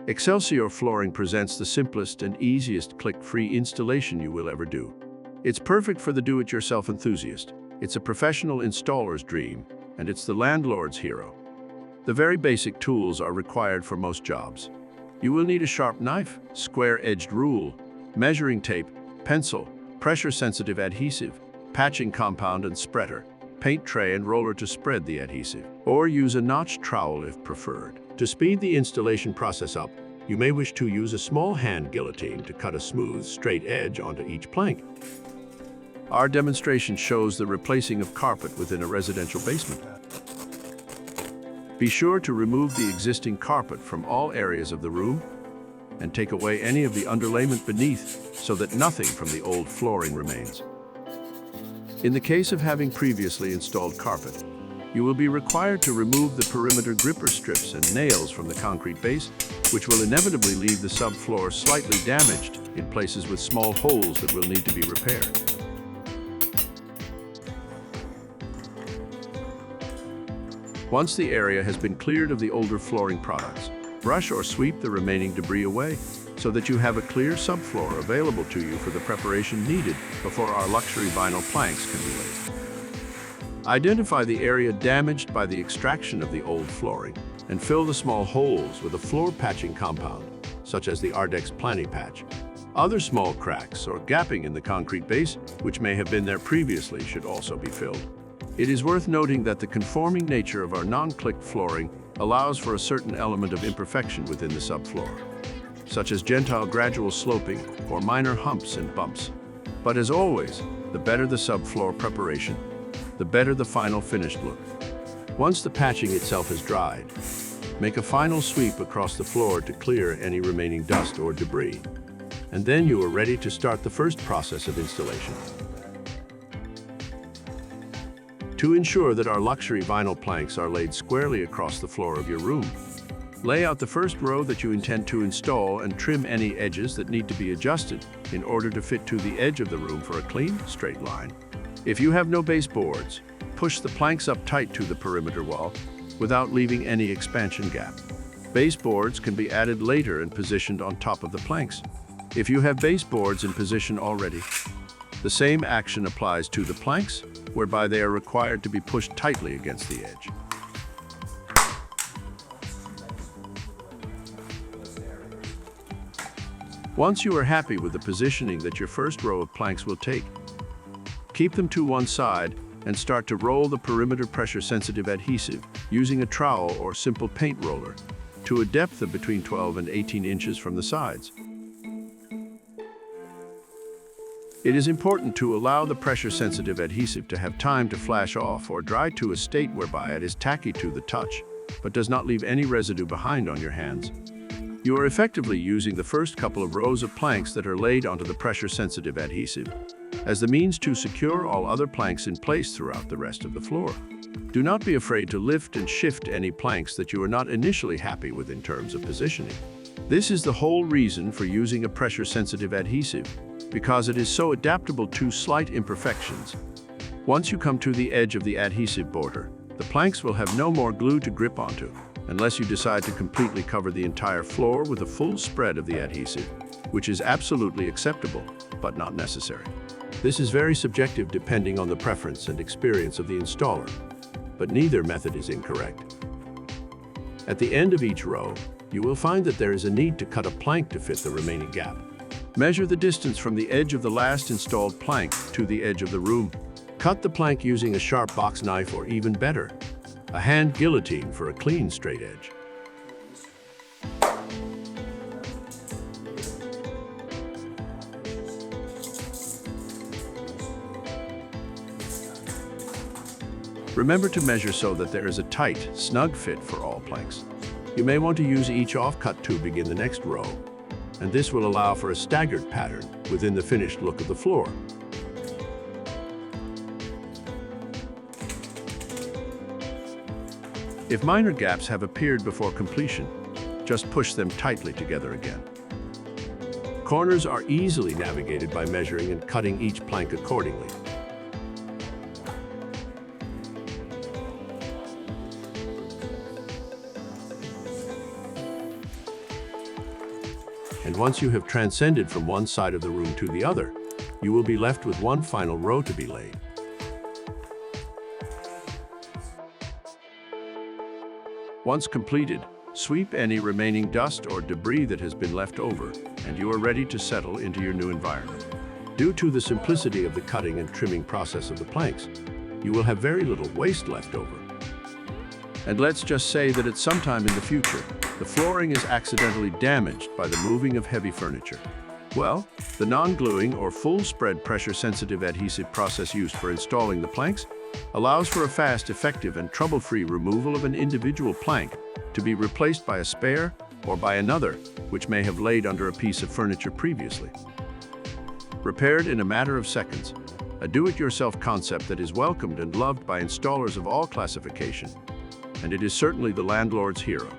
Excelsior Flooring presents the simplest and easiest click-free installation you will ever do. It's perfect for the do-it-yourself enthusiast. It's a professional installer's dream, and it's the landlord's hero. The very basic tools are required for most jobs. You will need a sharp knife, square-edged rule, measuring tape, pencil, pressure-sensitive adhesive, patching compound and spreader, paint tray and roller to spread the adhesive, or use a notched trowel if preferred. To speed the installation process up, you may wish to use a small hand guillotine to cut a smooth, straight edge onto each plank. Our demonstration shows the replacing of carpet within a residential basement. Be sure to remove the existing carpet from all areas of the room and take away any of the underlayment beneath so that nothing from the old flooring remains. In the case of having previously installed carpet, you will be required to remove the perimeter gripper strips and nails from the concrete base, which will inevitably leave the subfloor slightly damaged in places with small holes that will need to be repaired. Once the area has been cleared of the older flooring products, brush or sweep the remaining debris away so that you have a clear subfloor available to you for the preparation needed before our luxury vinyl planks can be laid. Identify the area damaged by the extraction of the old flooring and fill the small holes with a floor patching compound, such as the Ardex Plani-Patch. Other small cracks or gapping in the concrete base, which may have been there previously, should also be filled. It is worth noting that the conforming nature of our non-click flooring allows for a certain element of imperfection within the subfloor, such as gentile gradual sloping or minor humps and bumps. But as always, the better the subfloor preparation, the better the final finished look. Once the patching itself is dried, make a final sweep across the floor to clear any remaining dust or debris, and then you are ready to start the first process of installation. To ensure that our luxury vinyl planks are laid squarely across the floor of your room, lay out the first row that you intend to install and trim any edges that need to be adjusted in order to fit to the edge of the room for a clean, straight line. If you have no baseboards, push the planks up tight to the perimeter wall without leaving any expansion gap. Baseboards can be added later and positioned on top of the planks. If you have baseboards in position already, the same action applies to the planks, whereby they are required to be pushed tightly against the edge. Once you are happy with the positioning that your first row of planks will take, keep them to one side and start to roll the perimeter pressure-sensitive adhesive using a trowel or simple paint roller to a depth of between 12 and 18 inches from the sides. It is important to allow the pressure-sensitive adhesive to have time to flash off or dry to a state whereby it is tacky to the touch, but does not leave any residue behind on your hands. You are effectively using the first couple of rows of planks that are laid onto the pressure-sensitive adhesive as the means to secure all other planks in place throughout the rest of the floor. Do not be afraid to lift and shift any planks that you are not initially happy with in terms of positioning. This is the whole reason for using a pressure-sensitive adhesive, because it is so adaptable to slight imperfections. Once you come to the edge of the adhesive border, the planks will have no more glue to grip onto, unless you decide to completely cover the entire floor with a full spread of the adhesive, which is absolutely acceptable, but not necessary. This is very subjective depending on the preference and experience of the installer, but neither method is incorrect. At the end of each row, you will find that there is a need to cut a plank to fit the remaining gap. Measure the distance from the edge of the last installed plank to the edge of the room. Cut the plank using a sharp box knife or even better, a hand guillotine for a clean, straight edge. Remember to measure so that there is a tight, snug fit for all planks. You may want to use each off-cut to begin the next row, and this will allow for a staggered pattern within the finished look of the floor. If minor gaps have appeared before completion, just push them tightly together again. Corners are easily navigated by measuring and cutting each plank accordingly. And once you have transcended from one side of the room to the other, you will be left with one final row to be laid. Once completed, sweep any remaining dust or debris that has been left over, and you are ready to settle into your new environment. Due to the simplicity of the cutting and trimming process of the planks, you will have very little waste left over. And let's just say that at some time in the future, the flooring is accidentally damaged by the moving of heavy furniture. Well, the non-gluing or full-spread pressure-sensitive adhesive process used for installing the planks allows for a fast, effective, and trouble-free removal of an individual plank to be replaced by a spare or by another, which may have laid under a piece of furniture previously. Repaired in a matter of seconds, a do-it-yourself concept that is welcomed and loved by installers of all classification, and it is certainly the landlord's hero.